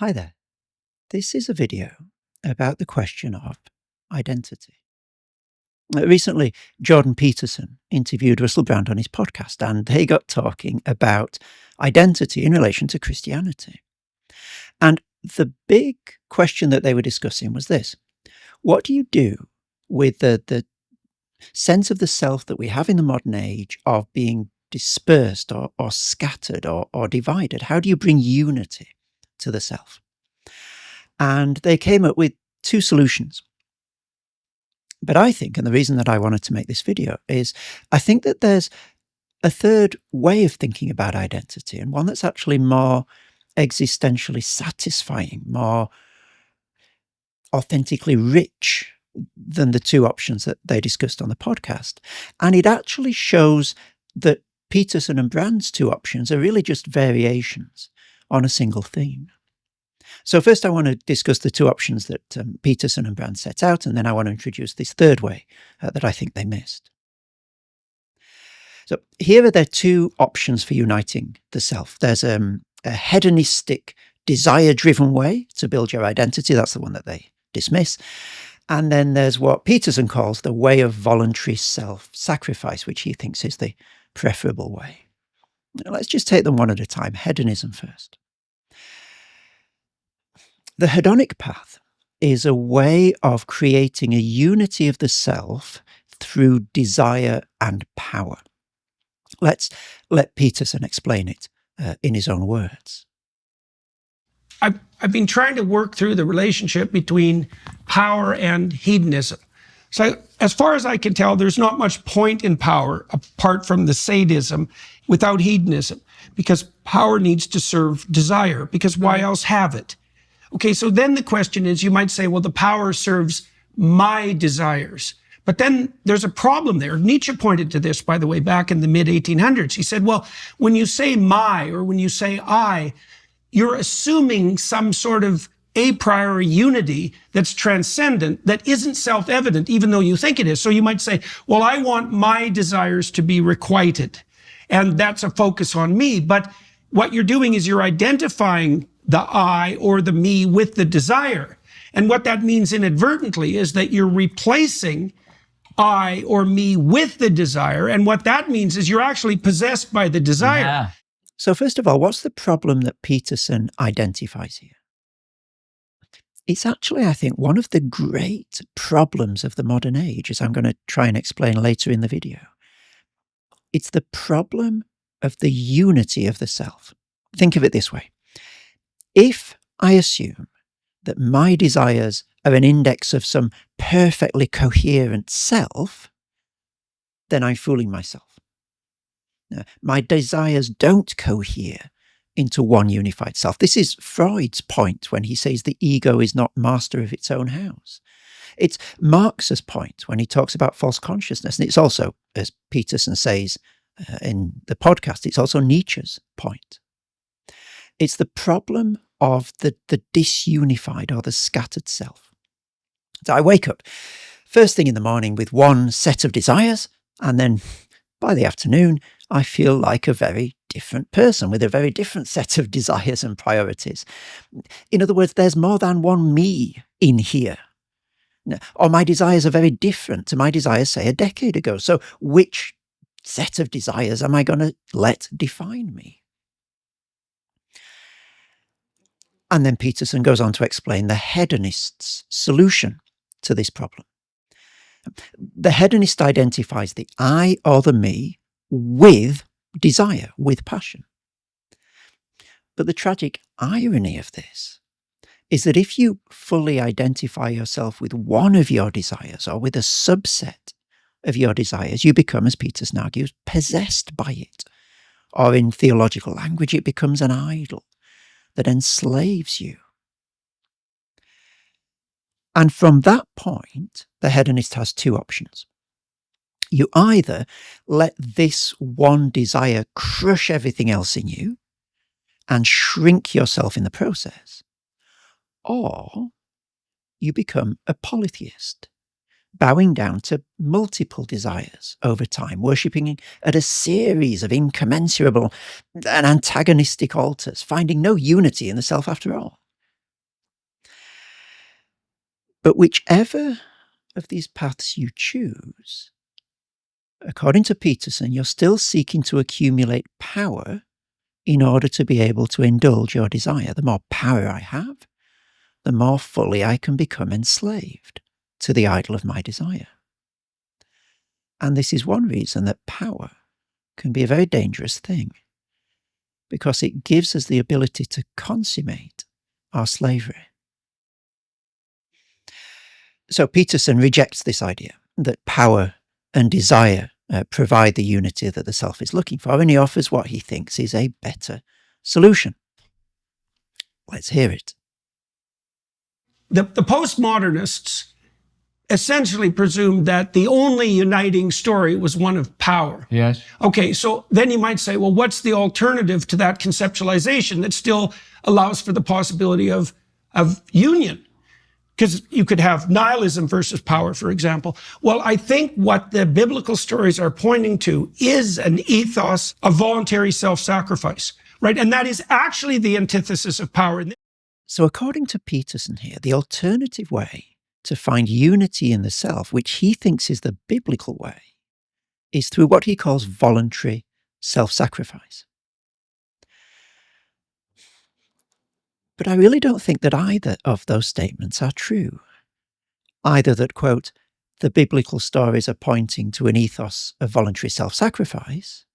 Hi there. This is a video about the question of identity. Recently, Jordan Peterson interviewed Russell Brand on his podcast, and they got talking about identity in relation to Christianity. And the big question that they were discussing was this: what do you do with the sense of the self that we have in the modern age of being dispersed or scattered or divided? How do you bring unity to the self? And they came up with two solutions. But I think, and the reason that I wanted to make this video is, I think that there's a third way of thinking about identity, and one that's actually more existentially satisfying, more authentically rich than the two options that they discussed on the podcast. And it actually shows that Peterson and Brand's two options are really just variations on a single theme. So first I want to discuss the two options that Peterson and Brand set out, and then I want to introduce this third way that I think they missed. So here are their two options for uniting the self. There's a hedonistic, desire-driven way to build your identity. That's the one that they dismiss. And then there's what Peterson calls the way of voluntary self-sacrifice, which he thinks is the preferable way. Now, let's just take them one at a time. Hedonism first. The hedonic path is a way of creating a unity of the self through desire and power. Let's let Peterson explain it in his own words. I've been trying to work through the relationship between power and hedonism. So as far as I can tell, there's not much point in power apart from the sadism without hedonism, because power needs to serve desire, because why else have it? Okay, so then the question is, you might say, well, the power serves my desires. But then there's a problem there. Nietzsche pointed to this, by the way, back in the mid-1800s. He said, well, when you say my, or when you say I, you're assuming some sort of a priori unity that's transcendent, that isn't self-evident, even though you think it is. So you might say, well, I want my desires to be requited, and that's a focus on me. But what you're doing is you're identifying the I or the me with the desire. And what that means inadvertently is that you're replacing I or me with the desire. And what that means is you're actually possessed by the desire. Yeah. So first of all, what's the problem that Peterson identifies here? It's actually, I think, one of the great problems of the modern age, as I'm going to try and explain later in the video. It's the problem of the unity of the self. Think of it this way. If I assume that my desires are an index of some perfectly coherent self, then I'm fooling myself. Now, my desires don't cohere into one unified self. This is Freud's point when he says the ego is not master of its own house. It's Marx's point when he talks about false consciousness. And it's also, as Peterson says in the podcast, it's also Nietzsche's point. It's the problem of the disunified or the scattered self. So I wake up first thing in the morning with one set of desires, and then by the afternoon, I feel like a very different person with a very different set of desires and priorities. In other words, there's more than one me in here. Or my desires are very different to my desires, say, a decade ago. So which set of desires am I going to let define me? And then Peterson goes on to explain the hedonist's solution to this problem. The hedonist identifies the I or the me with desire, with passion. But the tragic irony of this is that if you fully identify yourself with one of your desires or with a subset of your desires, you become, as Peterson argues, possessed by it. Or in theological language, it becomes an idol that enslaves you. And from that point, the hedonist has two options. You either let this one desire crush everything else in you and shrink yourself in the process, or you become a polytheist, bowing down to multiple desires over time, worshipping at a series of incommensurable and antagonistic altars, finding no unity in the self after all. But whichever of these paths you choose, according to Peterson, you're still seeking to accumulate power in order to be able to indulge your desire. The more power I have, the more fully I can become enslaved to the idol of my desire. And this is one reason that power can be a very dangerous thing, because it gives us the ability to consummate our slavery. So Peterson rejects this idea that power and desire provide the unity that the self is looking for, and he offers what he thinks is a better solution. Let's hear it. The postmodernists essentially presumed that the only uniting story was one of power. Yes. Okay, so then you might say, well, what's the alternative to that conceptualization that still allows for the possibility of union? Because you could have nihilism versus power, for example. Well, I think what the biblical stories are pointing to is an ethos of voluntary self-sacrifice, right? And that is actually the antithesis of power. So according to Peterson here, the alternative way to find unity in the self, which he thinks is the biblical way, is through what he calls voluntary self-sacrifice. But I really don't think that either of those statements are true. Either that, quote, the biblical stories are pointing to an ethos of voluntary self-sacrifice,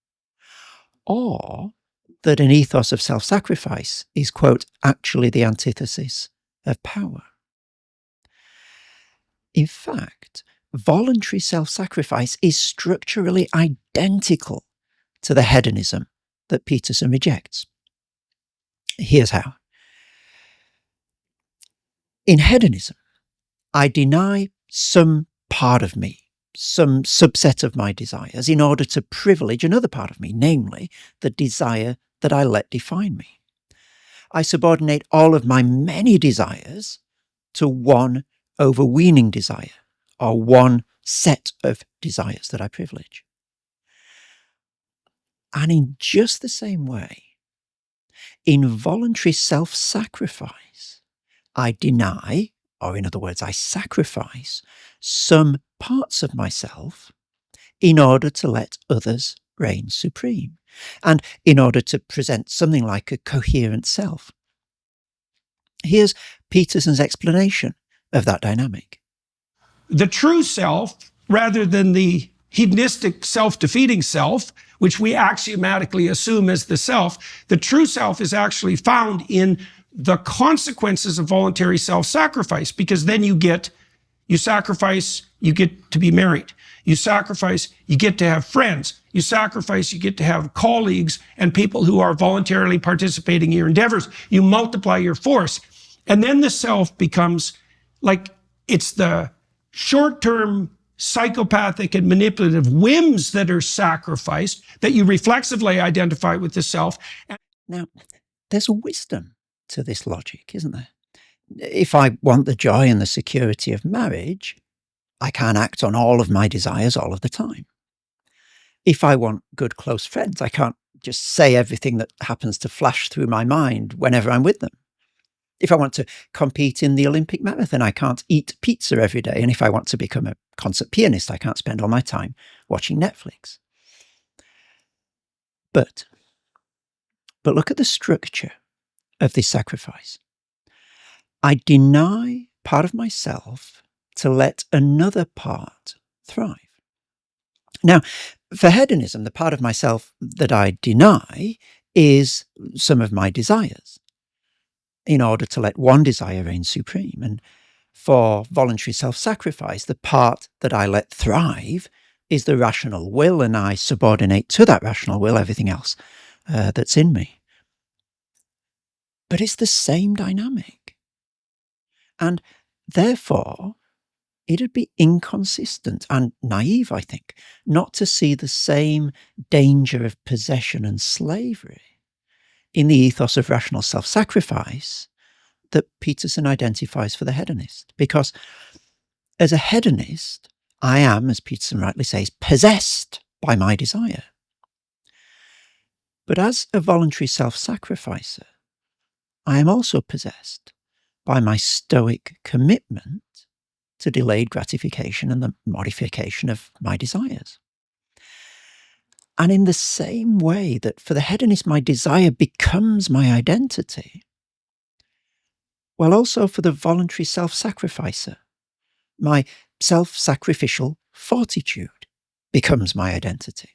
or that an ethos of self-sacrifice is, quote, actually the antithesis of power. In fact, voluntary self-sacrifice is structurally identical to the hedonism that Peterson rejects. Here's how. In hedonism, I deny some part of me, some subset of my desires, in order to privilege another part of me, namely the desire that I let define me. I subordinate all of my many desires to one overweening desire, or one set of desires that I privilege. And in just the same way, in voluntary self-sacrifice, I deny, or in other words, I sacrifice some parts of myself in order to let others reign supreme, and in order to present something like a coherent self. Here's Peterson's explanation of that dynamic. The true self, rather than the hedonistic self-defeating self, which we axiomatically assume as the self, the true self is actually found in the consequences of voluntary self-sacrifice, because then you sacrifice, you get to be married. You sacrifice, you get to have friends. You sacrifice, you get to have colleagues and people who are voluntarily participating in your endeavors. You multiply your force. And then the self becomes like, it's the short-term psychopathic and manipulative whims that are sacrificed that you reflexively identify with the self. Now, there's a wisdom to this logic, isn't there? If I want the joy and the security of marriage, I can't act on all of my desires all of the time. If I want good close friends, I can't just say everything that happens to flash through my mind whenever I'm with them. If I want to compete in the Olympic marathon, I can't eat pizza every day. And if I want to become a concert pianist, I can't spend all my time watching Netflix. But look at the structure of this sacrifice. I deny part of myself to let another part thrive. Now, for hedonism, the part of myself that I deny is some of my desires, in order to let one desire reign supreme. And for voluntary self-sacrifice, the part that I let thrive is the rational will, and I subordinate to that rational will everything else that's in me. But it's the same dynamic. And therefore, it'd be inconsistent and naive, I think, not to see the same danger of possession and slavery in the ethos of rational self-sacrifice that Peterson identifies for the hedonist. Because as a hedonist, I am, as Peterson rightly says, possessed by my desire. But as a voluntary self-sacrificer, I am also possessed by my stoic commitment to delayed gratification and the modification of my desires. And in the same way that for the hedonist my desire becomes my identity, well, also for the voluntary self-sacrificer, my self-sacrificial fortitude becomes my identity.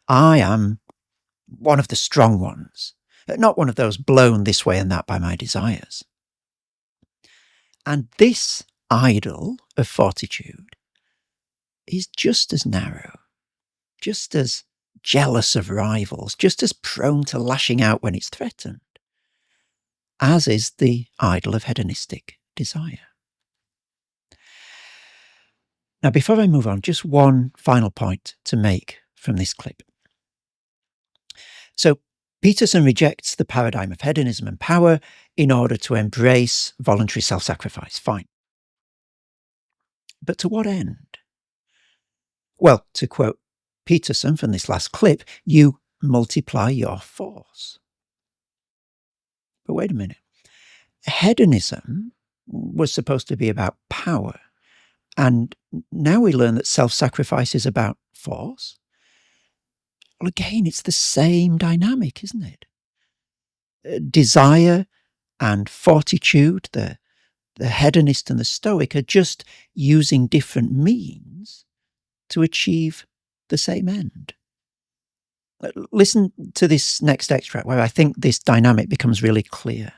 I am one of the strong ones, not one of those blown this way and that by my desires. And this idol of fortitude is just as narrow, just as jealous of rivals, just as prone to lashing out when it's threatened, as is the idol of hedonistic desire. Now, before I move on, just one final point to make from this clip. So, Peterson rejects the paradigm of hedonism and power in order to embrace voluntary self-sacrifice. Fine. But to what end? Well, to quote Peterson from this last clip, you multiply your force. But wait a minute. Hedonism was supposed to be about power. And now we learn that self-sacrifice is about force. Well, again, it's the same dynamic, isn't it? Desire and fortitude, the hedonist and the stoic, are just using different means to achieve the same end. Listen to this next extract where I think this dynamic becomes really clear.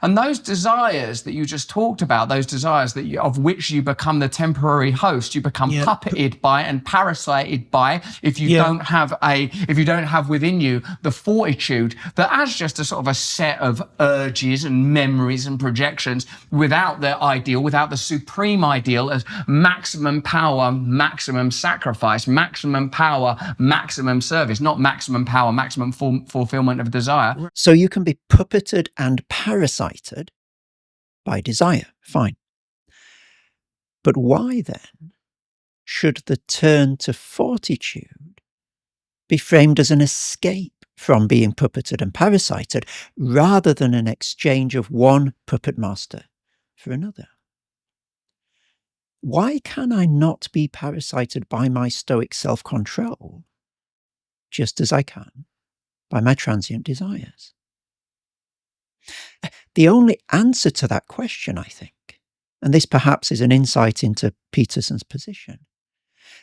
And those desires that you just talked about, those desires of which you become the temporary host, you become puppeted by and parasited by if you don't have within you the fortitude that as just a sort of a set of urges and memories and projections without the ideal, without the supreme ideal as maximum power, maximum sacrifice, maximum power, maximum service, not maximum power, maximum fulfillment of desire. So you can be puppeted and parasited by desire, fine. But why then should the turn to fortitude be framed as an escape from being puppeted and parasited rather than an exchange of one puppet master for another? Why can I not be parasited by my stoic self-control just as I can by my transient desires? The only answer to that question, I think, and this perhaps is an insight into Peterson's position,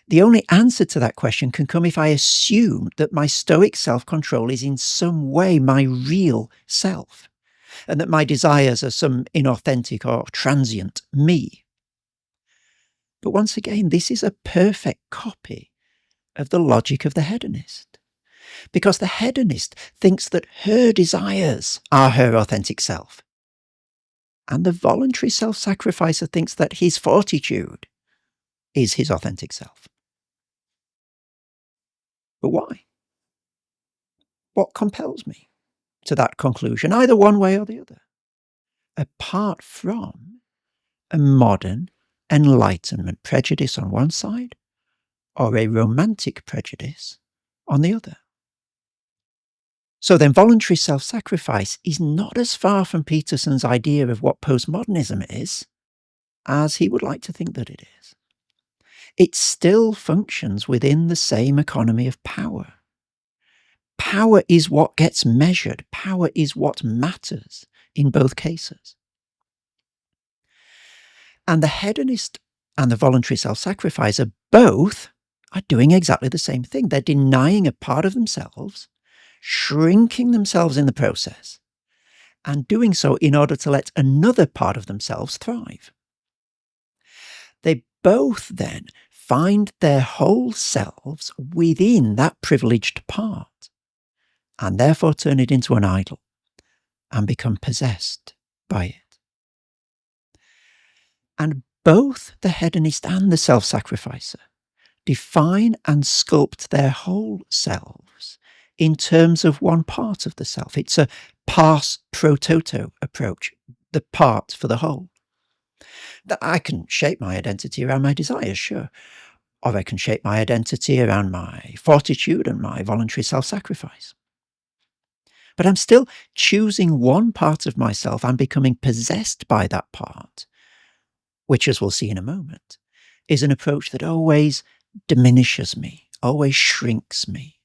the only answer to that question can come if I assume that my stoic self-control is in some way my real self, and that my desires are some inauthentic or transient me. But once again, this is a perfect copy of the logic of the hedonist. Because the hedonist thinks that her desires are her authentic self. And the voluntary self-sacrificer thinks that his fortitude is his authentic self. But why? What compels me to that conclusion, either one way or the other, apart from a modern Enlightenment prejudice on one side or a romantic prejudice on the other? So then voluntary self-sacrifice is not as far from Peterson's idea of what postmodernism is as he would like to think that it is. It still functions within the same economy of power. Power is what gets measured. Power is what matters in both cases. And the hedonist and the voluntary self-sacrificer both are doing exactly the same thing. They're denying a part of themselves, shrinking themselves in the process, and doing so in order to let another part of themselves thrive. They both then find their whole selves within that privileged part, and therefore turn it into an idol and become possessed by it. And both the hedonist and the self-sacrificer define and sculpt their whole selves in terms of one part of the self. It's a pars pro toto approach, the part for the whole. I can shape my identity around my desires, sure. Or I can shape my identity around my fortitude and my voluntary self-sacrifice. But I'm still choosing one part of myself and becoming possessed by that part which, as we'll see in a moment, is an approach that always diminishes me, always shrinks me.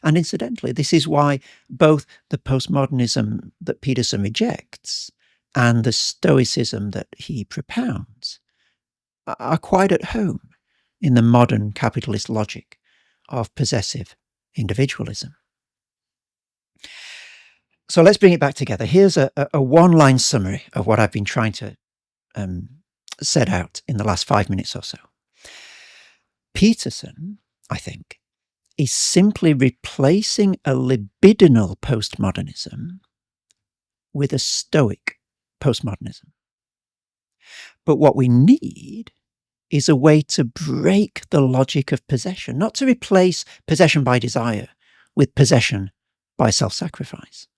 And incidentally, this is why both the postmodernism that Peterson rejects and the Stoicism that he propounds are quite at home in the modern capitalist logic of possessive individualism. So let's bring it back together. Here's a one-line summary of what I've been trying to set out in the last 5 minutes or so. Peterson, I think, is simply replacing a libidinal postmodernism with a Stoic postmodernism. But what we need is a way to break the logic of possession, not to replace possession by desire with possession by self-sacrifice.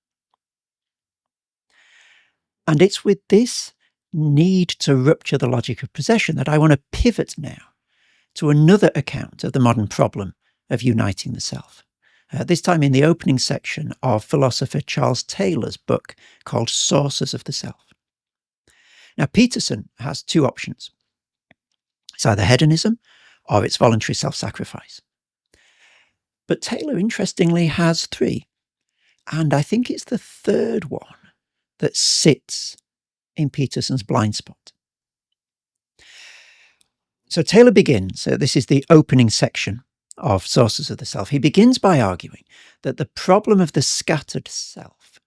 And it's with this need to rupture the logic of possession that I want to pivot now to another account of the modern problem of uniting the self. This time in the opening section of philosopher Charles Taylor's book called Sources of the Self. Now, Peterson has two options. It's either hedonism or it's voluntary self-sacrifice. But Taylor, interestingly, has three. And I think it's the third one that sits in Peterson's blind spot. So Taylor begins, this is the opening section of Sources of the Self. He begins by arguing that the problem of the scattered self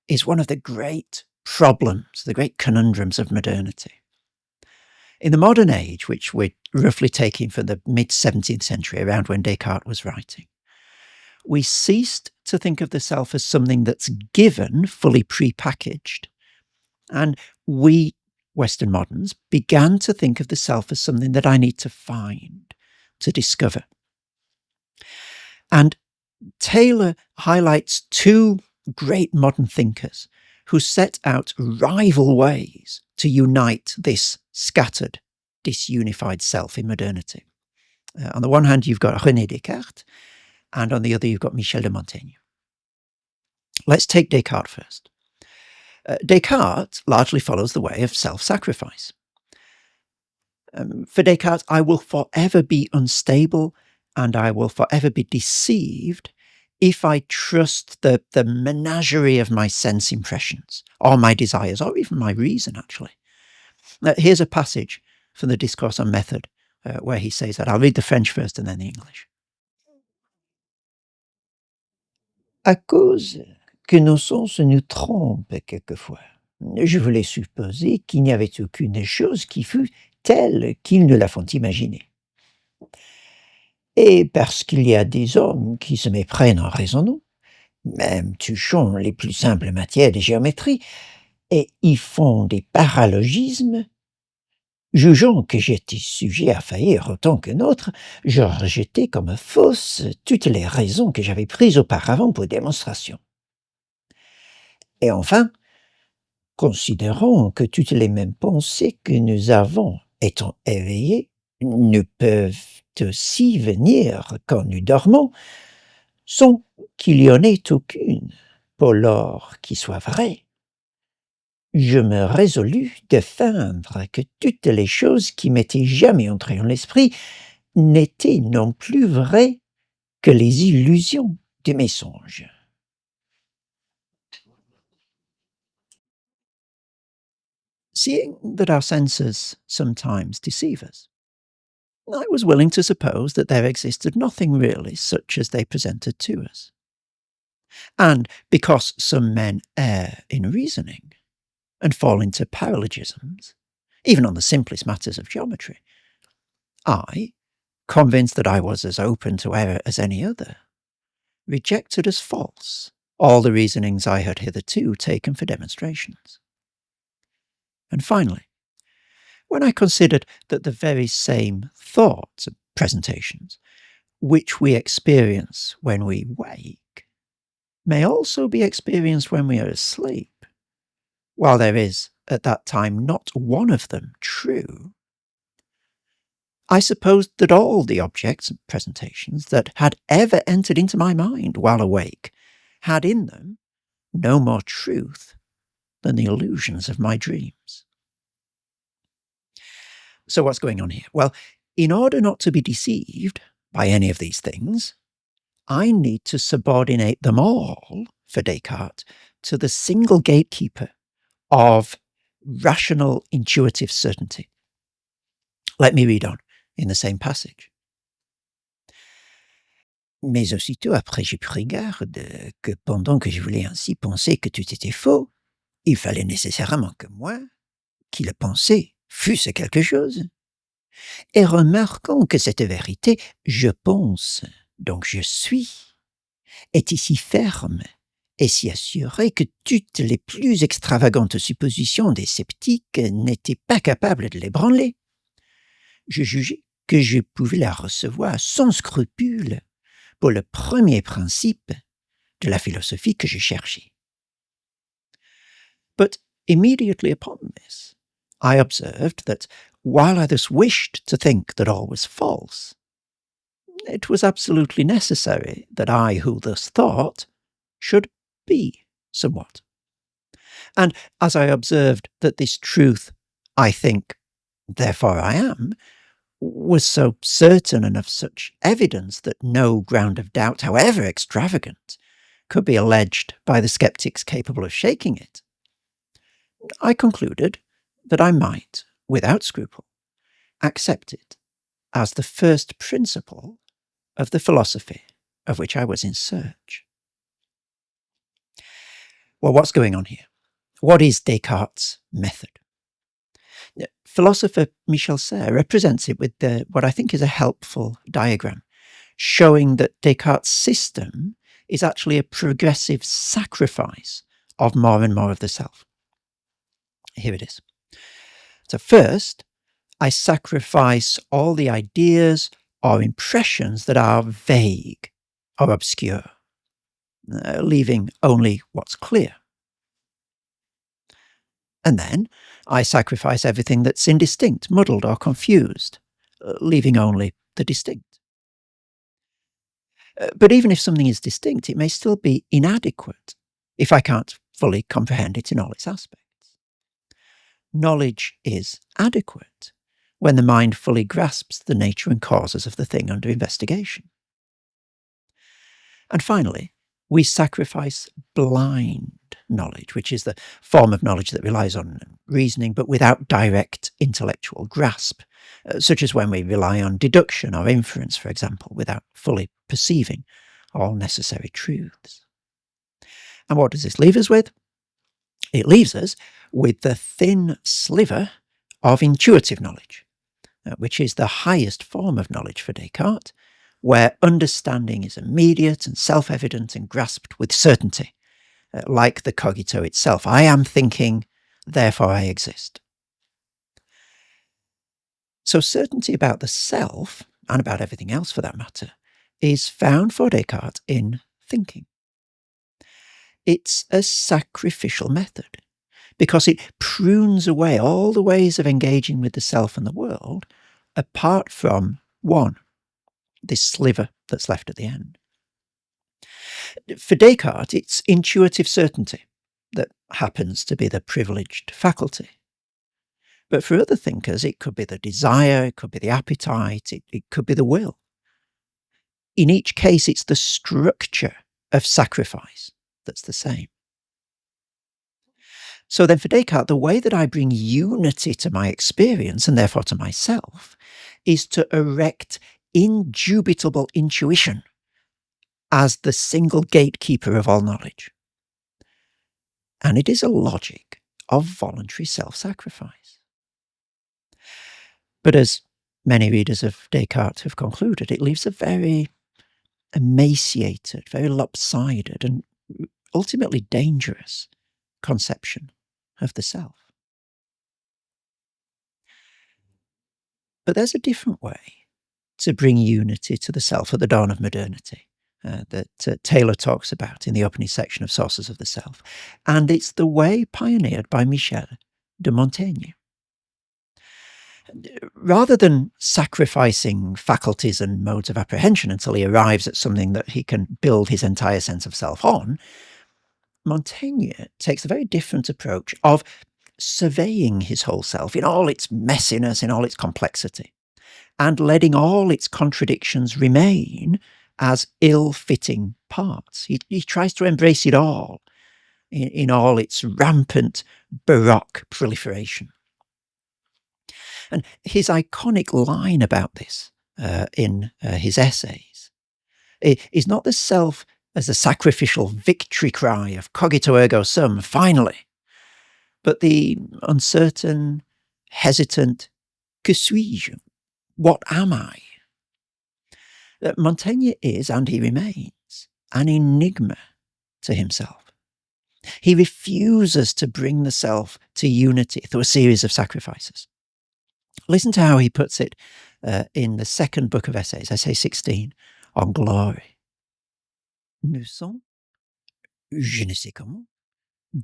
is one of the great problems, the great conundrums of modernity. In the modern age, which we're roughly taking from the mid-17th century, around when Descartes was writing, we ceased to think of the self as something that's given, fully pre-packaged, and we, Western moderns, began to think of the self as something that I need to find, to discover. And Taylor highlights two great modern thinkers who set out rival ways to unite this scattered, disunified self in modernity. On the one hand, you've got René Descartes, and on the other, you've got Michel de Montaigne. Let's take Descartes first. Descartes largely follows the way of self-sacrifice. For Descartes, I will forever be unstable and I will forever be deceived if I trust the menagerie of my sense impressions or my desires or even my reason, actually. Here's a passage from the Discourse on Method where he says that. I'll read the French first and then the English. À cause que nos sens nous trompent quelquefois, je voulais supposer qu'il n'y avait aucune chose qui fût telle qu'ils ne la font imaginer. Et parce qu'il y a des hommes qui se méprennent en raisonnant, même touchant les plus simples matières de géométrie, et y font des paralogismes, jugeant que j'étais sujet à faillir autant que d'autres, je rejetai comme fausses toutes les raisons que j'avais prises auparavant pour démonstration. Et enfin, considérons que toutes les mêmes pensées que nous avons, étant éveillés, ne peuvent aussi venir quand nous dormons, sans qu'il y en ait aucune, pour lors qui soit vraie. Je me résolus de feindre que toutes les choses qui m'étaient jamais entrées en l'esprit n'étaient non plus vraies que les illusions de mes songes. Seeing that our senses sometimes deceive us, I was willing to suppose that there existed nothing really such as they presented to us. And because some men err in reasoning, and fall into paralogisms, even on the simplest matters of geometry, I, convinced that I was as open to error as any other, rejected as false all the reasonings I had hitherto taken for demonstrations. And finally, when I considered that the very same thoughts and presentations which we experience when we wake may also be experienced when we are asleep, while there is, at that time, not one of them true, I supposed that all the objects and presentations that had ever entered into my mind while awake had in them no more truth than the illusions of my dreams. So what's going on here? Well, in order not to be deceived by any of these things, I need to subordinate them all, for Descartes, to the single gatekeeper of rational intuitive certainty. Let me read on in the same passage. Mais aussitôt après j'ai pris garde que pendant que je voulais ainsi penser que tout était faux, il fallait nécessairement que moi, qui le pensais, fût-ce quelque chose. Et remarquons que cette vérité, je pense, donc je suis, est ici ferme et si assurée que toutes les plus extravagantes suppositions des sceptiques n'étaient pas capables de l'ébranler. Je jugeais que je pouvais la recevoir sans scrupule pour le premier principe de la philosophie que je cherchais. But immediately upon this, I observed that while I thus wished to think that all was false, it was absolutely necessary that I who thus thought should be somewhat. And as I observed that this truth, I think, therefore I am, was so certain and of such evidence that no ground of doubt, however extravagant, could be alleged by the sceptics capable of shaking it, I concluded that I might, without scruple, accept it as the first principle of the philosophy of which I was in search. Well, what's going on here? What is Descartes' method? Philosopher Michel Serres represents it with what I think is a helpful diagram, showing that Descartes' system is actually a progressive sacrifice of more and more of the self. Here it is. So first, I sacrifice all the ideas or impressions that are vague or obscure, leaving only what's clear. And then I sacrifice everything that's indistinct, muddled, or confused, leaving only the distinct. But even if something is distinct, it may still be inadequate if I can't fully comprehend it in all its aspects. Knowledge is adequate when the mind fully grasps the nature and causes of the thing under investigation. And finally, we sacrifice blind knowledge, which is the form of knowledge that relies on reasoning but without direct intellectual grasp, such as when we rely on deduction or inference, for example, without fully perceiving all necessary truths. And what does this leave us with? It leaves us with the thin sliver of intuitive knowledge, which is the highest form of knowledge for Descartes, where understanding is immediate and self-evident and grasped with certainty, like the cogito itself. I am thinking, therefore I exist. So certainty about the self, and about everything else for that matter, is found for Descartes in thinking. It's a sacrificial method, because it prunes away all the ways of engaging with the self and the world, apart from one, this sliver that's left at the end. For Descartes, it's intuitive certainty that happens to be the privileged faculty. But for other thinkers, it could be the desire, it could be the appetite, it could be the will. In each case, it's the structure of sacrifice that's the same. So then for Descartes, the way that I bring unity to my experience, and therefore to myself, is to erect indubitable intuition as the single gatekeeper of all knowledge. And it is a logic of voluntary self-sacrifice. But as many readers of Descartes have concluded, it leaves a very emaciated, very lopsided, and ultimately dangerous conception of the self. But there's a different way to bring unity to the self at the dawn of modernity that Taylor talks about in the opening section of Sources of the Self. And it's the way pioneered by Michel de Montaigne. Rather than sacrificing faculties and modes of apprehension until he arrives at something that he can build his entire sense of self on, Montaigne takes a very different approach of surveying his whole self in all its messiness, in all its complexity, and letting all its contradictions remain as ill-fitting parts. He tries to embrace it all in all its rampant Baroque proliferation. And his iconic line about this in his essays is not the self as the sacrificial victory cry of cogito ergo sum, finally, but the uncertain, hesitant, que suis-je? What am I? Montaigne is, and he remains, an enigma to himself. He refuses to bring the self to unity through a series of sacrifices. Listen to how he puts it in the second book of essays, essay 16, on glory. Nous sommes, je ne sais comment,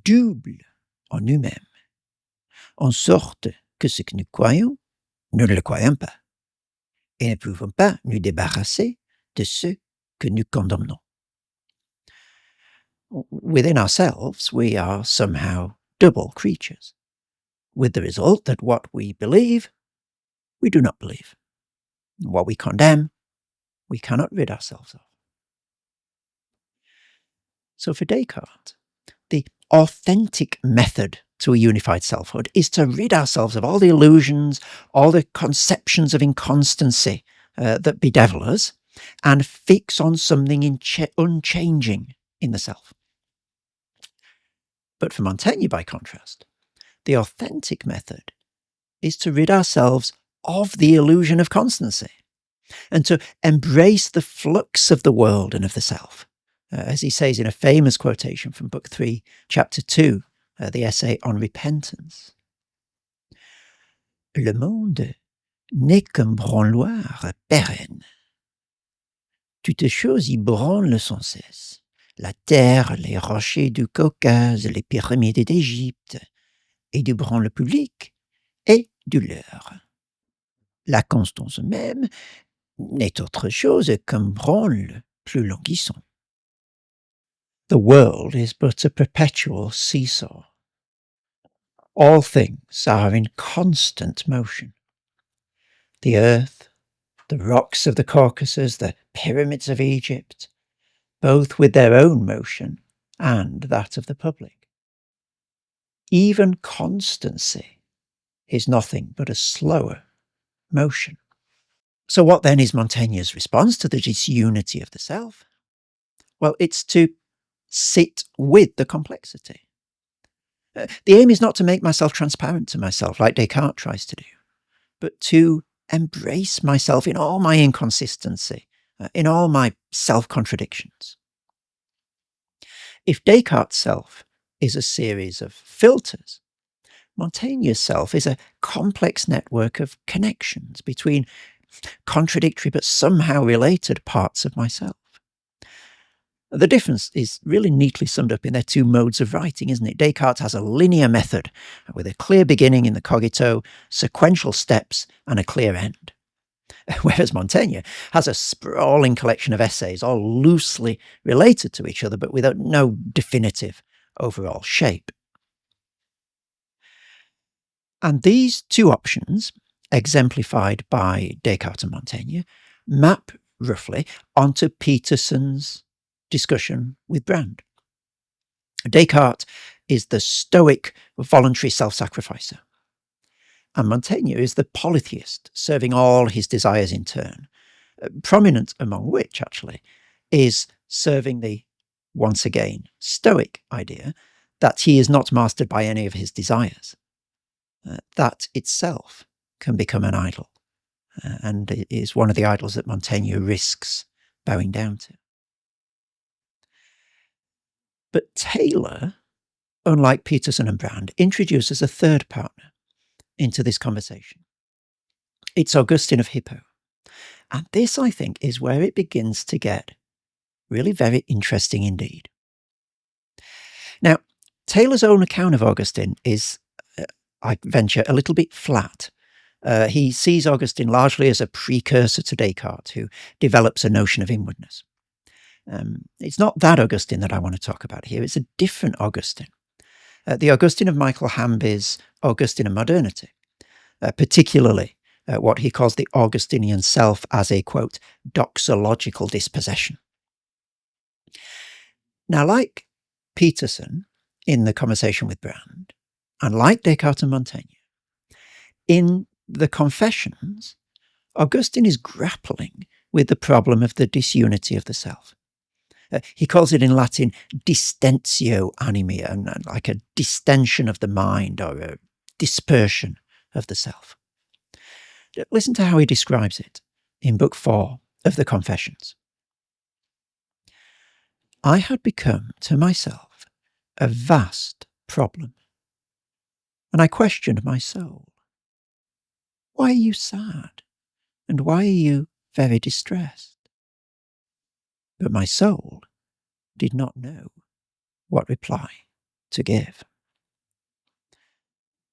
doubles en nous-mêmes, en sorte que ce que nous croyons, nous ne le croyons pas, et ne pouvons pas nous débarrasser de ce que nous condamnons. Within ourselves, we are somehow double creatures, with the result that what we believe, we do not believe. What we condemn, we cannot rid ourselves of. So for Descartes, the authentic method to a unified selfhood is to rid ourselves of all the illusions, all the conceptions of inconstancy that bedevil us, and fix on something unchanging in the self. But for Montaigne, by contrast, the authentic method is to rid ourselves of the illusion of constancy and to embrace the flux of the world and of the self. As he says in a famous quotation from Book 3, Chapter 2, the essay on repentance. Le monde n'est qu'un branloir pérenne. Toutes choses y branlent sans cesse. La terre, les rochers du Caucase, les pyramides d'Égypte, et du branle public et du leur. La constance même n'est autre chose qu'un branle plus languissant. The world is but a perpetual seesaw. All things are in constant motion. The earth, the rocks of the Caucasus, the pyramids of Egypt, both with their own motion and that of the public. Even constancy is nothing but a slower motion. So what then is Montaigne's response to the disunity of the self? Well, it's to sit with the complexity. The aim is not to make myself transparent to myself like Descartes tries to do, but to embrace myself in all my inconsistency, in all my self-contradictions. If Descartes' self is a series of filters, Montaigne's self is a complex network of connections between contradictory but somehow related parts of myself. The difference is really neatly summed up in their two modes of writing, isn't it? Descartes has a linear method with a clear beginning in the cogito, sequential steps, and a clear end. Whereas Montaigne has a sprawling collection of essays, all loosely related to each other, but without no definitive overall shape. And these two options, exemplified by Descartes and Montaigne, map roughly onto Peterson's discussion with Brand. Descartes is the stoic, voluntary self-sacrificer, and Montaigne is the polytheist, serving all his desires in turn, prominent among which, actually, is serving the, once again, stoic idea that he is not mastered by any of his desires. That itself can become an idol, and it is one of the idols that Montaigne risks bowing down to. But Taylor, unlike Peterson and Brand, introduces a third partner into this conversation. It's Augustine of Hippo. And this, I think, is where it begins to get really very interesting indeed. Now, Taylor's own account of Augustine is, I venture, a little bit flat. He sees Augustine largely as a precursor to Descartes, who develops a notion of inwardness. It's not that Augustine that I want to talk about here. It's a different Augustine. the Augustine of Michael Hamby's Augustine and Modernity, particularly what he calls the Augustinian self as a, quote, doxological dispossession. Now, like Peterson in the conversation with Brand, and like Descartes and Montaigne, in the Confessions, Augustine is grappling with the problem of the disunity of the self. He calls it in Latin distentio animi, like a distension of the mind or a dispersion of the self. Listen to how he describes it in Book 4 of the Confessions. I had become to myself a vast problem, and I questioned my soul. Why are you sad? And why are you very distressed? But my soul did not know what reply to give.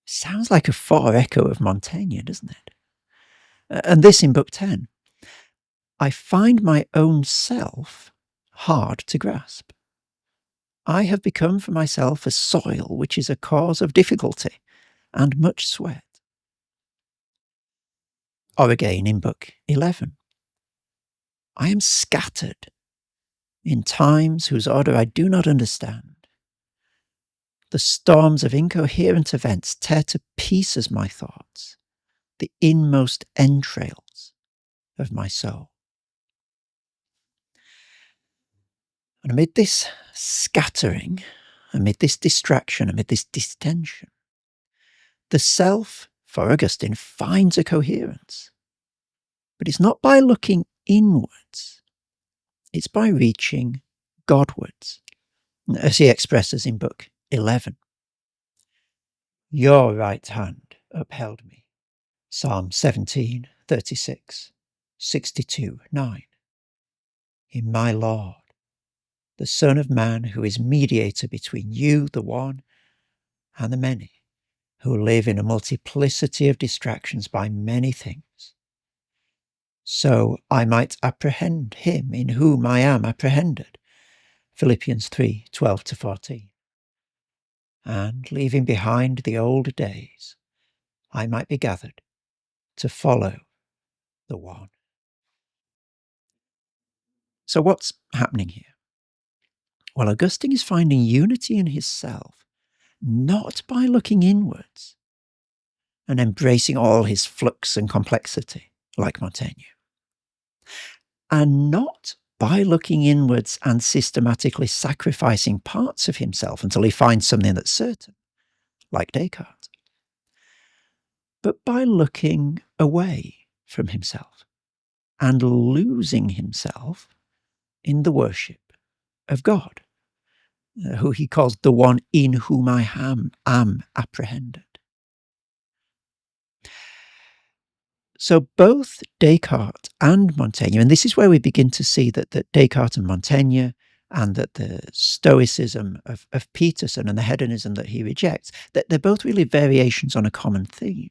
Sounds like a far echo of Montaigne, doesn't it? And this in Book 10. I find my own self hard to grasp. I have become for myself a soil which is a cause of difficulty and much sweat. Or again in Book 11. I am scattered in times whose order I do not understand. The storms of incoherent events tear to pieces my thoughts, the inmost entrails of my soul. And amid this scattering, amid this distraction, amid this distension, the self, for Augustine, finds a coherence. But it's not by looking inwards, it's by reaching Godwards, as he expresses in Book 11. Your right hand upheld me. Psalm 17, 36, 62, 9. In my Lord, the Son of Man, who is mediator between you, the one, and the many, who live in a multiplicity of distractions by many things, so I might apprehend him in whom I am apprehended. Philippians 3, 12-14. And leaving behind the old days, I might be gathered to follow the one. So what's happening here? Well, Augustine is finding unity in his self, not by looking inwards and embracing all his flux and complexity, like Montaigne, and not by looking inwards and systematically sacrificing parts of himself until he finds something that's certain, like Descartes, but by looking away from himself and losing himself in the worship of God, who he calls the one in whom I am apprehended. So both Descartes and Montaigne, and this is where we begin to see that Descartes and Montaigne, and that the Stoicism of Peterson and the hedonism that he rejects, that they're both really variations on a common theme.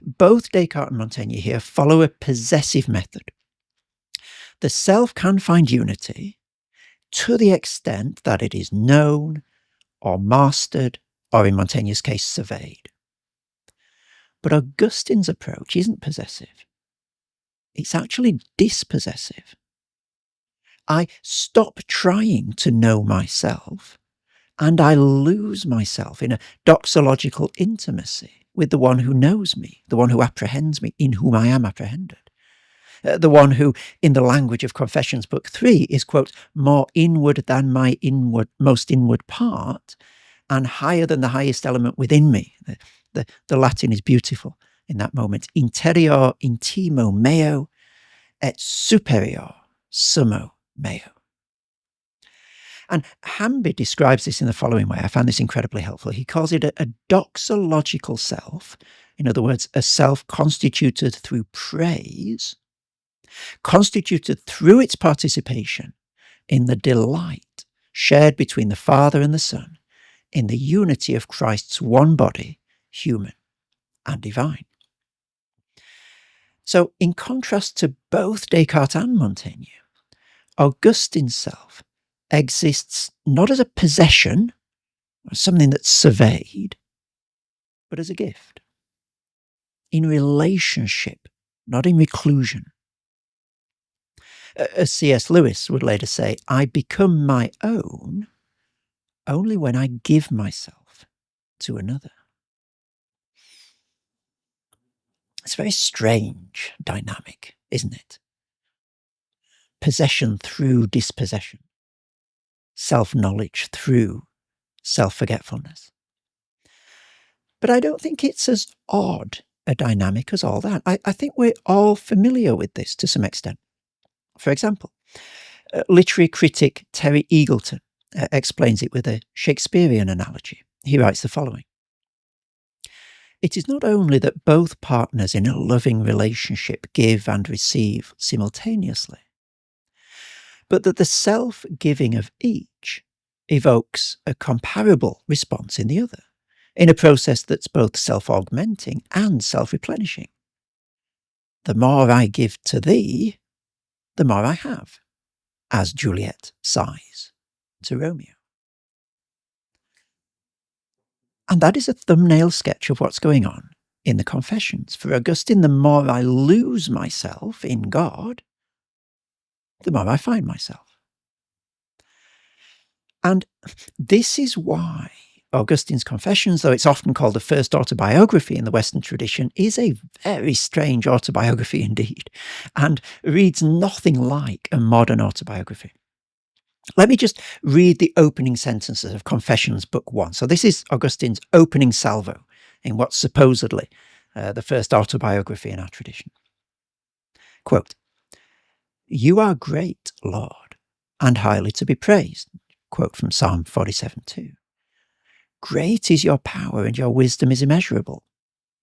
Both Descartes and Montaigne here follow a possessive method. The self can find unity to the extent that it is known or mastered, or in Montaigne's case, surveyed. But Augustine's approach isn't possessive. It's actually dispossessive. I stop trying to know myself, and I lose myself in a doxological intimacy with the one who knows me, the one who apprehends me, in whom I am apprehended. The one who, in the language of Confessions, Book 3, is, quote, more inward than my most inward part, and higher than the highest element within me. The Latin is beautiful in that moment. Interior intimo meo et superior sumo meo. And Hamby describes this in the following way. I found this incredibly helpful. He calls it a doxological self. In other words, a self constituted through praise, constituted through its participation in the delight shared between the Father and the Son in the unity of Christ's one body, human and divine. So, in contrast to both Descartes and Montaigne, Augustine's self exists not as a possession something that's surveyed, but as a gift, in relationship, not in reclusion. As C.S. Lewis would later say, I become my own only when I give myself to another. It's a very strange dynamic, isn't it? Possession through dispossession. Self-knowledge through self-forgetfulness. But I don't think it's as odd a dynamic as all that. I think we're all familiar with this to some extent. For example, literary critic Terry Eagleton explains it with a Shakespearean analogy. He writes the following. It is not only that both partners in a loving relationship give and receive simultaneously, but that the self-giving of each evokes a comparable response in the other, in a process that's both self-augmenting and self-replenishing. The more I give to thee, the more I have, as Juliet sighs to Romeo. And that is a thumbnail sketch of what's going on in the Confessions. For Augustine, the more I lose myself in God, the more I find myself. And this is why Augustine's Confessions, though it's often called the first autobiography in the Western tradition, is a very strange autobiography indeed, and reads nothing like a modern autobiography. Let me just read the opening sentences of Confessions, Book 1. So this is Augustine's opening salvo in what's supposedly the first autobiography in our tradition. Quote, "You are great, Lord, and highly to be praised." Quote from Psalm 47:2. "Great is your power, and your wisdom is immeasurable."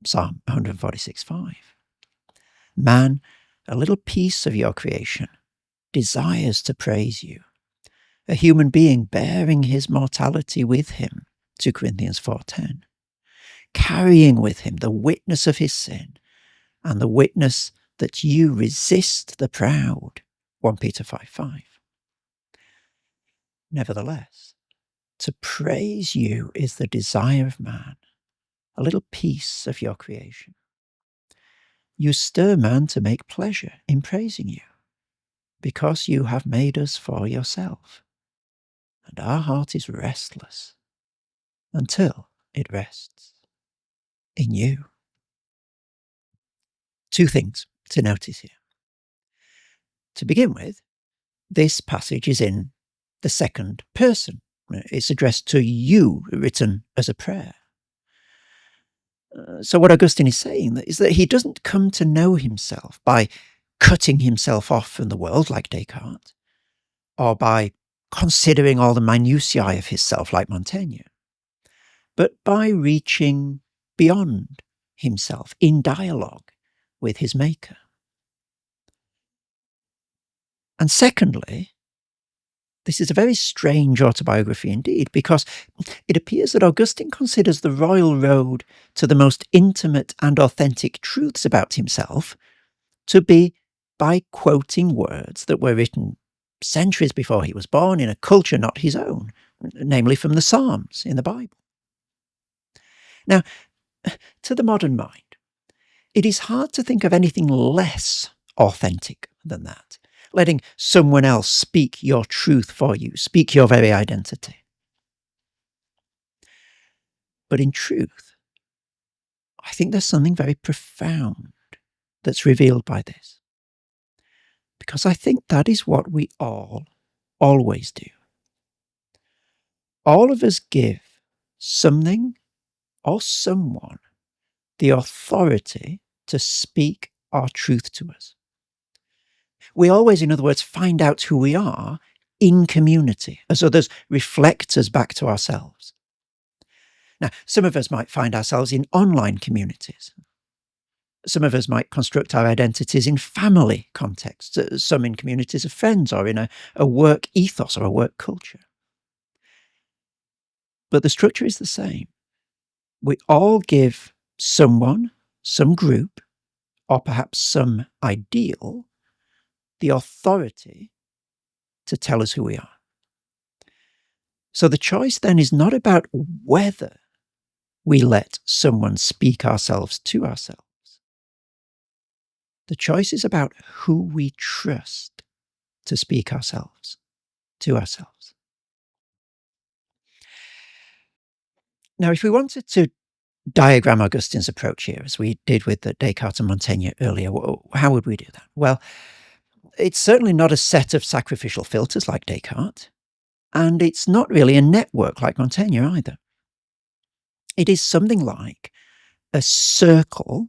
Psalm 146:5. "Man, a little piece of your creation, desires to praise you. A human being bearing his mortality with him, 2 Corinthians 4:10, carrying with him the witness of his sin and the witness that you resist the proud, 1 Peter 5:5. Nevertheless, to praise you is the desire of man, a little piece of your creation. You stir man to make pleasure in praising you, because you have made us for yourself. And our heart is restless until it rests in you. Two things to notice here. To begin with, this passage is in the second person. It's addressed to you, written as a prayer. So what Augustine is saying is that he doesn't come to know himself by cutting himself off from the world like Descartes, or by considering all the minutiae of his self like Montaigne, but by reaching beyond himself in dialogue with his maker. And secondly, this is a very strange autobiography indeed, because it appears that Augustine considers the royal road to the most intimate and authentic truths about himself to be by quoting words that were written centuries before he was born in a culture not his own, namely from the Psalms in the Bible. Now, to the modern mind, it is hard to think of anything less authentic than that, letting someone else speak your truth for you, speak your very identity. But in truth, I think there's something very profound that's revealed by this, because I think that is what we all always do. All of us give something or someone the authority to speak our truth to us. We always, in other words, find out who we are in community, as others reflect us back to ourselves. Now, some of us might find ourselves in online communities. Some of us might construct our identities in family contexts, some in communities of friends, or in a work ethos or a work culture. But the structure is the same. We all give someone, some group, or perhaps some ideal, the authority to tell us who we are. So the choice then is not about whether we let someone speak ourselves to ourselves. The choice is about who we trust to speak ourselves to ourselves. Now, if we wanted to diagram Augustine's approach here, as we did with the Descartes and Montaigne earlier, how would we do that? Well, it's certainly not a set of sacrificial filters like Descartes, and it's not really a network like Montaigne either. It is something like a circle,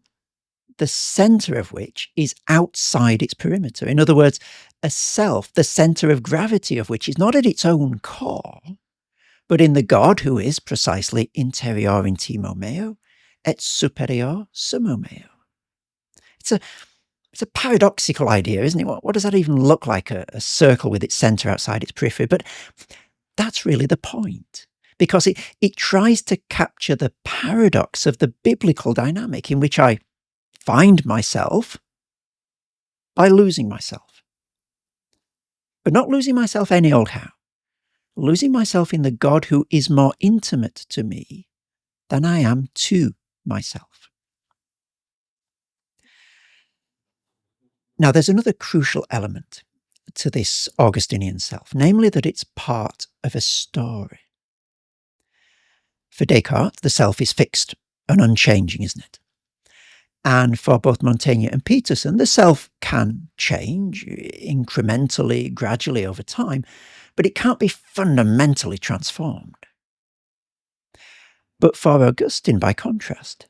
the center of which is outside its perimeter. In other words, a self, the center of gravity of which is not at its own core, but in the God who is precisely interior intimo meo et superior sumo meo. It's a paradoxical idea, isn't it? What does that even look like, a circle with its center outside its periphery? But that's really the point, because it tries to capture the paradox of the biblical dynamic in which I find myself by losing myself. But not losing myself any old how. Losing myself in the God who is more intimate to me than I am to myself. Now, there's another crucial element to this Augustinian self, namely that it's part of a story. For Descartes, the self is fixed and unchanging, isn't it? And for both Montaigne and Peterson, the self can change incrementally, gradually over time, but it can't be fundamentally transformed. But for Augustine, by contrast,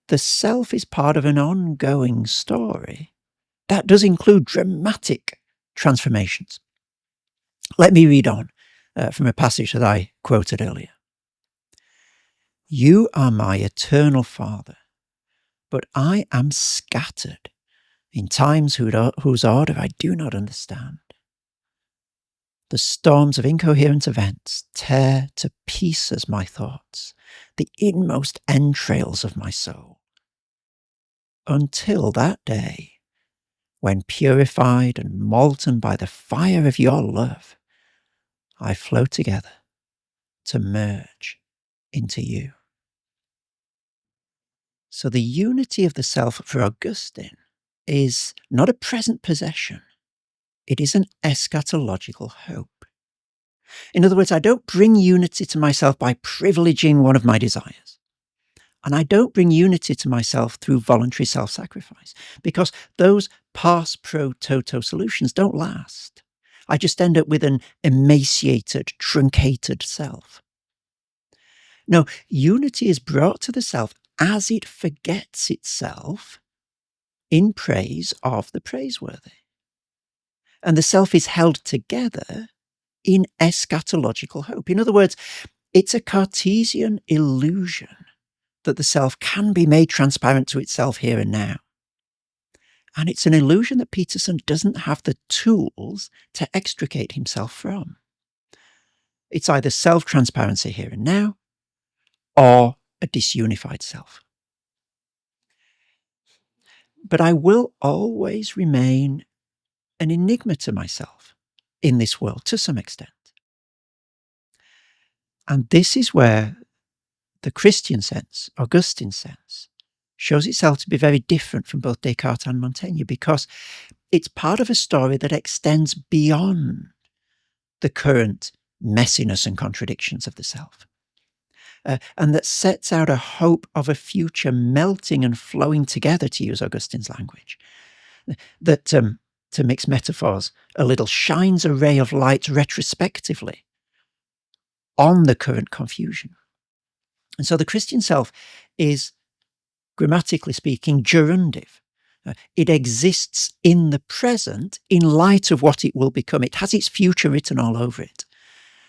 the self is part of an ongoing story that does include dramatic transformations. Let me read on from a passage that I quoted earlier. You are my eternal Father, but I am scattered in times whose order I do not understand. The storms of incoherent events tear to pieces my thoughts, the inmost entrails of my soul. Until that day, when purified and molten by the fire of your love, I flow together to merge into you. So the unity of the self for Augustine is not a present possession. It is an eschatological hope. In other words, I don't bring unity to myself by privileging one of my desires. And I don't bring unity to myself through voluntary self-sacrifice, because those pars pro toto solutions don't last. I just end up with an emaciated, truncated self. No, unity is brought to the self as it forgets itself in praise of the praiseworthy. And the self is held together in eschatological hope. In other words, it's a Cartesian illusion that the self can be made transparent to itself here and now. And it's an illusion that Peterson doesn't have the tools to extricate himself from. It's either self-transparency here and now, or a disunified self. But I will always remain an enigma to myself in this world, to some extent. And this is where the Christian sense, Augustine's sense, shows itself to be very different from both Descartes and Montaigne, because it's part of a story that extends beyond the current messiness and contradictions of the self, and that sets out a hope of a future melting and flowing together, to use Augustine's language, that, to mix metaphors a little, shines a ray of light retrospectively on the current confusion. And so the Christian self is, grammatically speaking, gerundive. It exists in the present in light of what it will become. It has its future written all over it.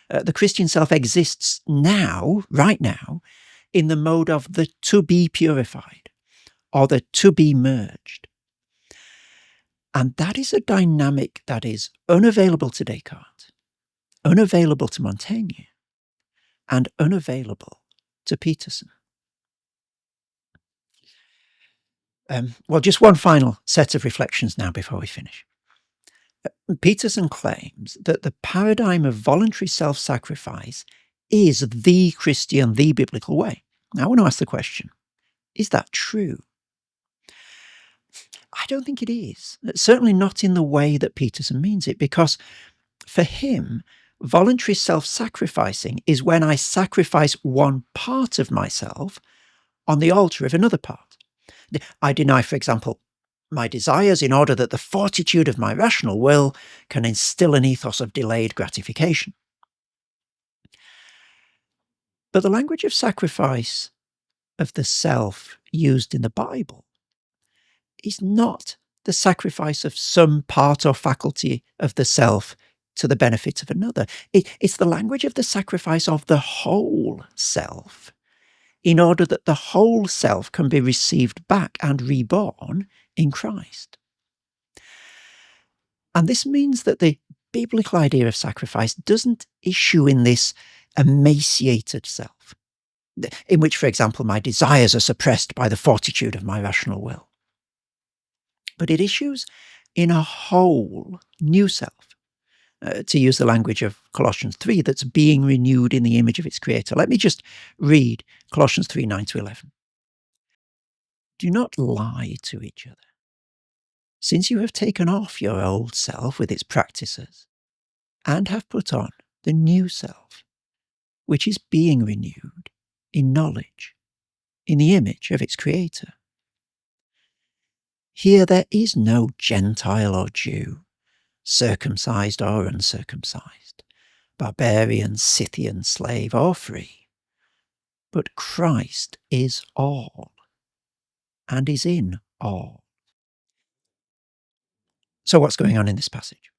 The Christian self exists now, right now, in the mode of the to be purified, or the to be merged. And that is a dynamic that is unavailable to Descartes, unavailable to Montaigne, and unavailable to Peterson. Well, just one final set of reflections now before we finish. Peterson claims that the paradigm of voluntary self-sacrifice is the Christian, the biblical way. Now, I want to ask the question, is that true? I don't think it is. Certainly not in the way that Peterson means it, because for him, voluntary self-sacrificing is when I sacrifice one part of myself on the altar of another part. I deny, for example, my desires in order that the fortitude of my rational will can instill an ethos of delayed gratification. But the language of sacrifice of the self used in the Bible is not the sacrifice of some part or faculty of the self to the benefit of another. It's the language of the sacrifice of the whole self, in order that the whole self can be received back and reborn in Christ. And this means that the biblical idea of sacrifice doesn't issue in this emaciated self, in which, for example, my desires are suppressed by the fortitude of my rational will. But it issues in a whole new self, to use the language of Colossians 3, that's being renewed in the image of its creator. Let me just read Colossians 3, 9-11. Do not lie to each other, since you have taken off your old self with its practices, and have put on the new self, which is being renewed in knowledge, in the image of its creator. Here there is no Gentile or Jew, circumcised or uncircumcised, barbarian, Scythian, slave or free, but Christ is all and is in all. So what's going on in this passage?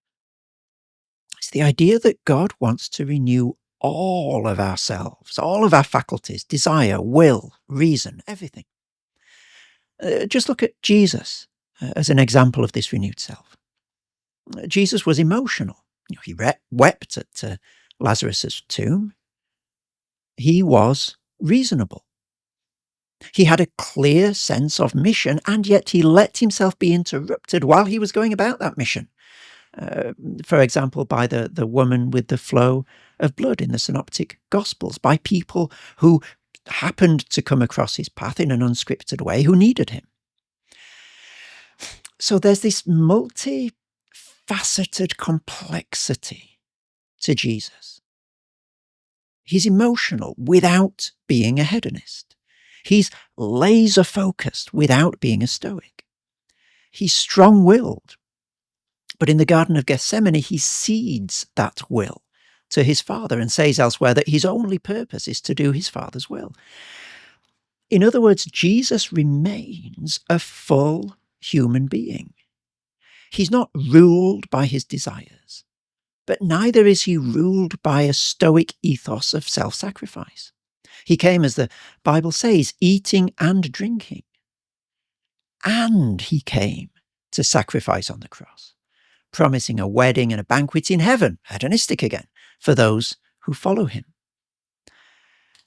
It's the idea that God wants to renew all of ourselves, all of our faculties, desire, will, reason, everything. Just look at Jesus as an example of this renewed self. Jesus was emotional. He wept at Lazarus' tomb. He was reasonable. He had a clear sense of mission, and yet he let himself be interrupted while he was going about that mission. For example, by the woman with the flow of blood in the Synoptic Gospels, by people who happened to come across his path in an unscripted way, who needed him. So there's this multifaceted complexity to Jesus. He's emotional without being a hedonist. He's laser-focused without being a stoic. He's strong-willed. But in the Garden of Gethsemane, he cedes that will to his Father and says elsewhere that his only purpose is to do his Father's will. In other words, Jesus remains a full human being. He's not ruled by his desires, but neither is he ruled by a stoic ethos of self-sacrifice. He came, as the Bible says, eating and drinking. And he came to sacrifice on the cross, promising a wedding and a banquet in heaven, hedonistic again, for those who follow him.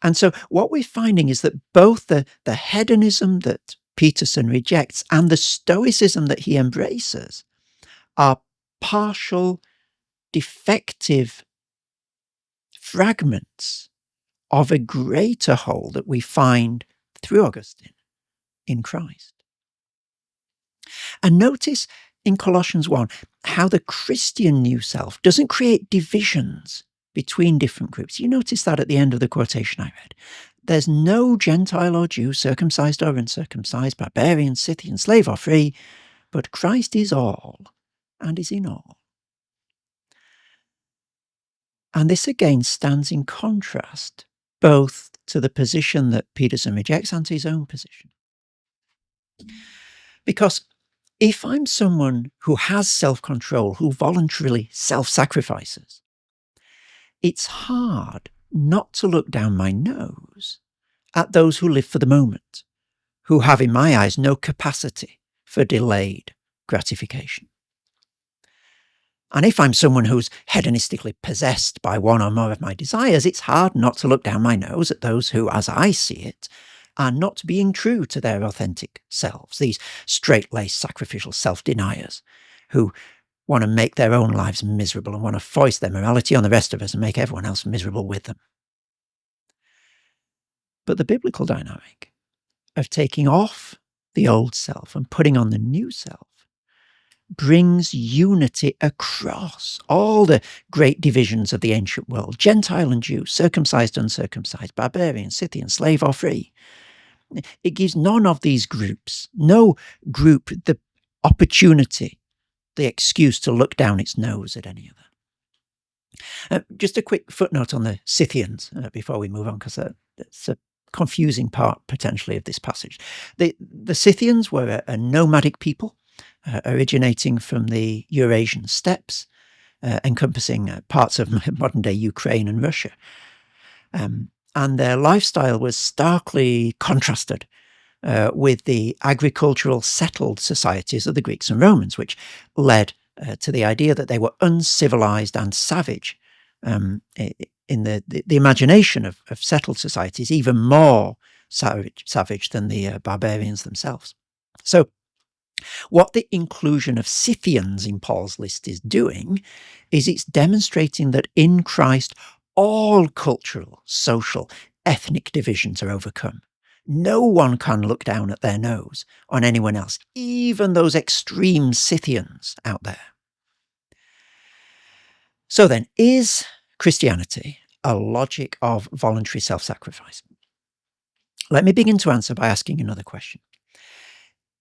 And so what we're finding is that both the hedonism that Peterson rejects and the stoicism that he embraces are partial, defective fragments of a greater whole that we find through Augustine in Christ. And notice in Colossians 1 how the Christian new self doesn't create divisions between different groups. You notice that at the end of the quotation I read. There's no Gentile or Jew, circumcised or uncircumcised, barbarian, Scythian, slave or free, but Christ is all and is in all. And this again stands in contrast both to the position that Peterson rejects and to his own position. Because if I'm someone who has self-control, who voluntarily self-sacrifices, it's hard not to look down my nose at those who live for the moment, who have, in my eyes, no capacity for delayed gratification. And if I'm someone who's hedonistically possessed by one or more of my desires, it's hard not to look down my nose at those who, as I see it, are not being true to their authentic selves, these straight-laced sacrificial self-deniers who want to make their own lives miserable and want to foist their morality on the rest of us and make everyone else miserable with them. But the biblical dynamic of taking off the old self and putting on the new self brings unity across all the great divisions of the ancient world, Gentile and Jew, circumcised, uncircumcised, barbarian, Scythian, slave or free. It gives none of these groups, no group, the opportunity, the excuse to look down its nose at any other. Just a quick footnote on the Scythians before we move on, because it's a confusing part potentially of this passage. The Scythians were a nomadic people originating from the Eurasian steppes, encompassing parts of modern-day Ukraine and Russia. And their lifestyle was starkly contrasted with the agricultural settled societies of the Greeks and Romans, which led to the idea that they were uncivilized and savage. In the imagination of settled societies, even more savage than the barbarians themselves. So what the inclusion of Scythians in Paul's list is doing is it's demonstrating that in Christ all cultural, social, ethnic divisions are overcome. No one can look down at their nose on anyone else, even those extreme Scythians out there. So then, is Christianity a logic of voluntary self-sacrifice? Let me begin to answer by asking another question.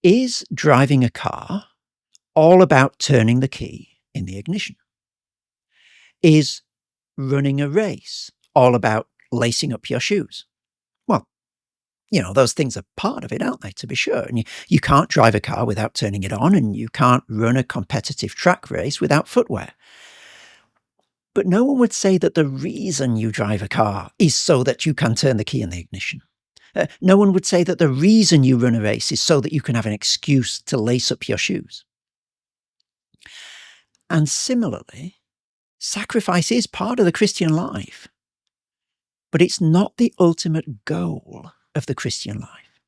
Is driving a car all about turning the key in the ignition? Is running a race all about lacing up your shoes? Well, those things are part of it, aren't they, to be sure. And you can't drive a car without turning it on, and you can't run a competitive track race without footwear. But no one would say that the reason you drive a car is so that you can turn the key in the ignition. No one would say that the reason you run a race is so that you can have an excuse to lace up your shoes. And similarly, sacrifice is part of the Christian life, but it's not the ultimate goal of the Christian life.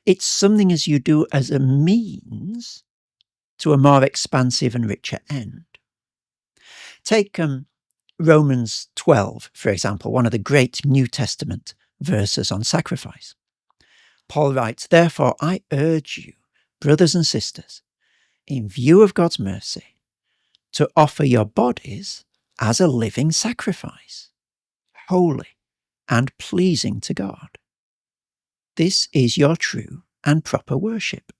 It's something as you do as a means to a more expansive and richer end. Take Romans 12, for example, one of the great New Testament verses on sacrifice. Paul writes, "Therefore I urge you, brothers and sisters, in view of God's mercy, to offer your bodies as a living sacrifice, holy and pleasing to God. This is your true and proper worship."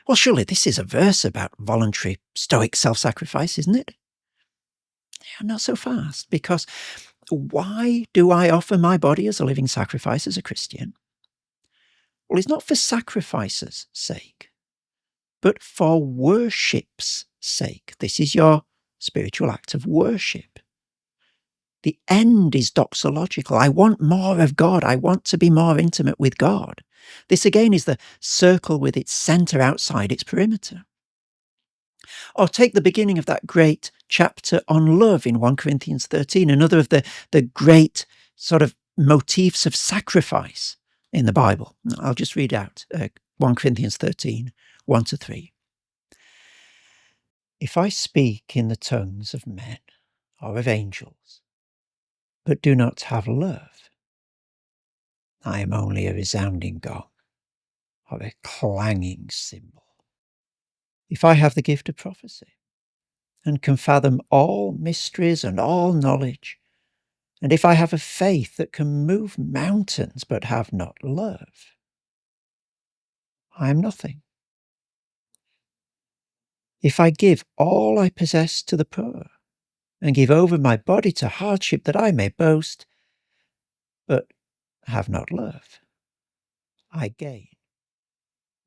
Well, surely this is a verse about voluntary Stoic self-sacrifice, isn't it? Yeah, not so fast, because why do I offer my body as a living sacrifice as a Christian? Well, it's not for sacrifice's sake, but for worship's sake. This is your spiritual act of worship. The end is doxological. I want more of God. I want to be more intimate with God. This again is the circle with its center outside its perimeter. Or take the beginning of that great chapter on love in 1 Corinthians 13, another of the great sort of motifs of sacrifice in the Bible. I'll just read out 1 Corinthians 13, 1-3. "If I speak in the tongues of men or of angels, but do not have love, I am only a resounding gong or a clanging cymbal. If I have the gift of prophecy and can fathom all mysteries and all knowledge, and if I have a faith that can move mountains but have not love, I am nothing. If I give all I possess to the poor and give over my body to hardship that I may boast, but have not love, I gain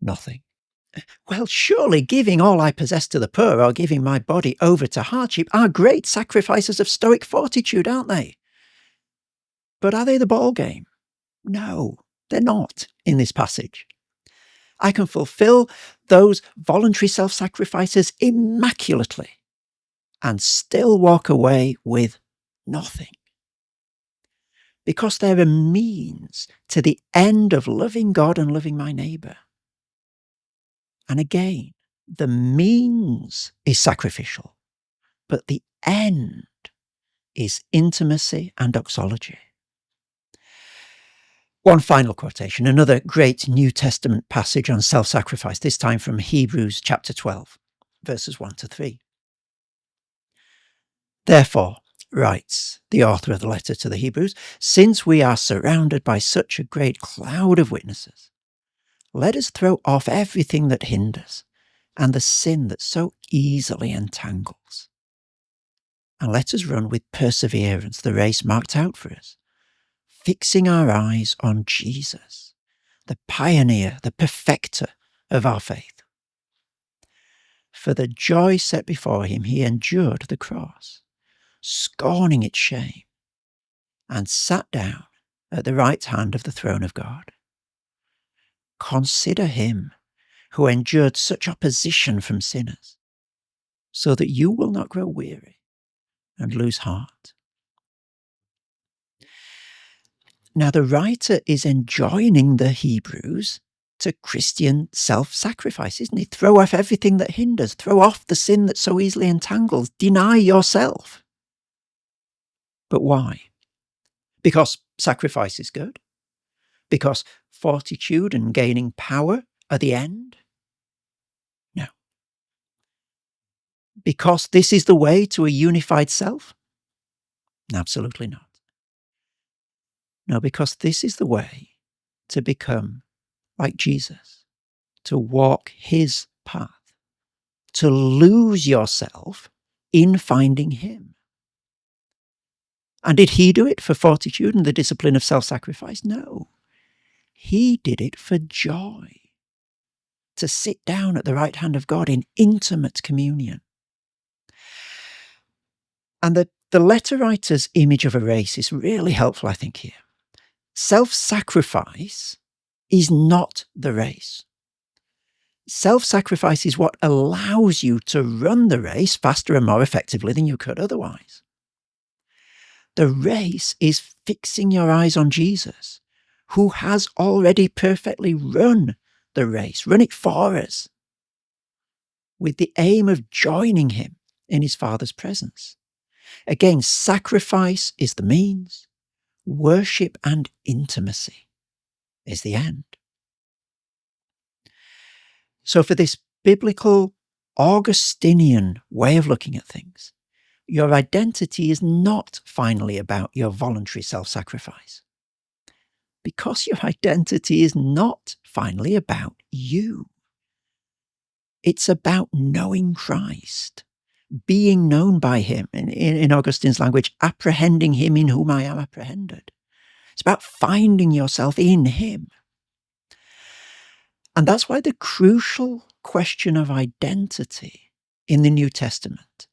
nothing." Well, surely giving all I possess to the poor or giving my body over to hardship are great sacrifices of Stoic fortitude, aren't they? But are they the ball game? No, they're not in this passage. I can fulfill those voluntary self-sacrifices immaculately and still walk away with nothing, because they're a means to the end of loving God and loving my neighbour. And again, The means is sacrificial, but the end is intimacy and doxology. One final quotation, another great New Testament passage on self-sacrifice, this time from Hebrews chapter 12, verses 1 to 3. Therefore, writes the author of the letter to the Hebrews, since we are surrounded by such a great cloud of witnesses, let us throw off everything that hinders and the sin that so easily entangles. And let us run with perseverance the race marked out for us, fixing our eyes on Jesus, the pioneer, the perfecter of our faith. For the joy set before him, he endured the cross, scorning its shame, and sat down at the right hand of the throne of God. Consider him who endured such opposition from sinners, so that you will not grow weary and lose heart. Now, the writer is enjoining the Hebrews to Christian self-sacrifice, isn't he? Throw off everything that hinders. Throw off the sin that so easily entangles. Deny yourself. But why? Because sacrifice is good? Because fortitude and gaining power are the end? No. Because this is the way to a unified self? Absolutely not. No, because this is the way to become like Jesus, to walk his path, to lose yourself in finding him. And did he do it for fortitude and the discipline of self-sacrifice? No. He did it for joy, to sit down at the right hand of God in intimate communion. And the letter writer's image of a race is really helpful, I think, here. Self-sacrifice is not the race. Self-sacrifice is what allows you to run the race faster and more effectively than you could otherwise. The race is fixing your eyes on Jesus, who has already perfectly run the race, run it for us, with the aim of joining him in his Father's presence. Again, sacrifice is the means, worship and intimacy is the end. So for this biblical Augustinian way of looking at things, your identity is not finally about your voluntary self-sacrifice, because your identity is not finally about you. It's about knowing Christ, being known by him, in Augustine's language, apprehending him in whom I am apprehended. It's about finding yourself in him. And that's why the crucial question of identity in the New Testament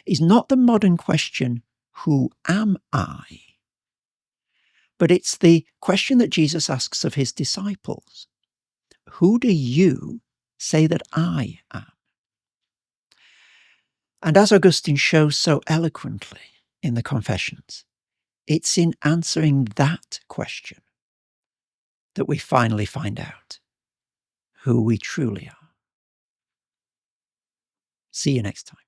is not the modern question, who am I? But it's the question that Jesus asks of his disciples. Who do you say that I am? And as Augustine shows so eloquently in the Confessions, it's in answering that question that we finally find out who we truly are. See you next time.